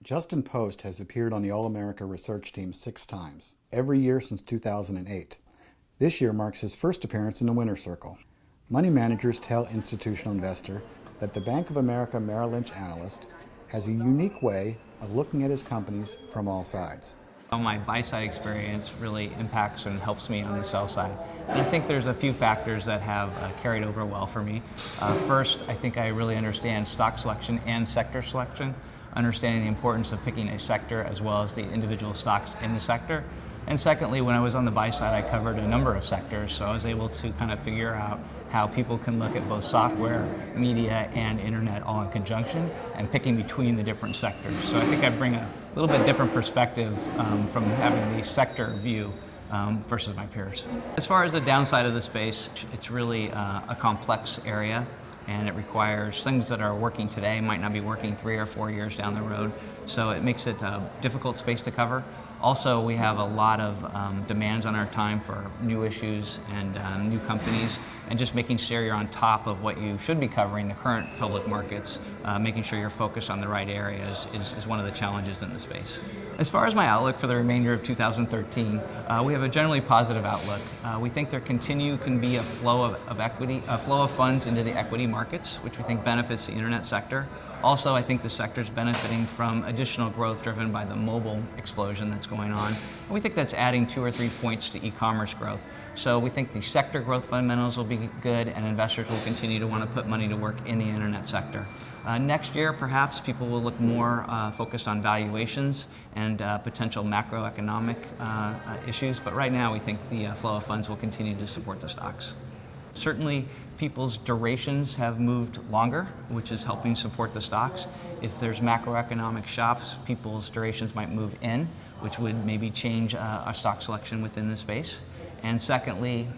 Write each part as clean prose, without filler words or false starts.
Justin Post has appeared on the All-America research team 6 times, every year since 2008. This year marks his first appearance in the winner's circle. Money managers tell institutional investor that the Bank of America Merrill Lynch analyst has a unique way of looking at his companies from all sides. My buy-side experience really impacts and helps me on the sell side. And I think there's a few factors that have carried over well for me. First, I think I really understand stock selection and sector selection, understanding the importance of picking a sector as well as the individual stocks in the sector. And secondly, when I was on the buy side, I covered a number of sectors, so I was able to kind of figure out how people can look at both software, media, and internet all in conjunction and picking between the different sectors. So I think I bring a little bit different perspective from having the sector view versus my peers. As far as the downside of the space, it's really a complex area, and it requires things that are working today might not be working 3 or 4 years down the road. So it makes it a difficult space to cover. Also, we have a lot of demands on our time for new issues and new companies, and just making sure you're on top of what you should be covering, the current public markets, making sure you're focused on the right areas is one of the challenges in the space. As far as my outlook for the remainder of 2013, we have a generally positive outlook. We think there can be a flow of equity, a flow of funds into the equity markets, which we think benefits the internet sector. Also, I think the sector is benefiting from additional growth driven by the mobile explosion that's going on. And we think that's adding 2 or 3 points to e-commerce growth. So we think the sector growth fundamentals will be good, and investors will continue to want to put money to work in the internet sector. Next year, perhaps people will look more focused on valuations and potential macroeconomic issues, but right now we think the flow of funds will continue to support the stocks. Certainly, people's durations have moved longer, which is helping support the stocks. If there's macroeconomic shocks, people's durations might move in, which would maybe change our stock selection within the space. And secondly,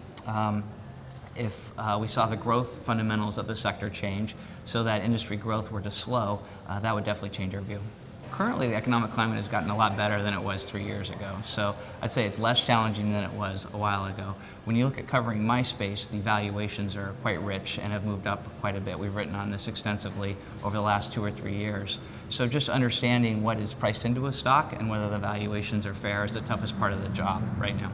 if we saw the growth fundamentals of the sector change so that industry growth were to slow, that would definitely change our view. Currently, the economic climate has gotten a lot better than it was 3 years ago, so I'd say it's less challenging than it was a while ago. When you look at covering my space, the valuations are quite rich and have moved up quite a bit. We've written on this extensively over the last 2 or 3 years. So just understanding what is priced into a stock and whether the valuations are fair is the toughest part of the job right now.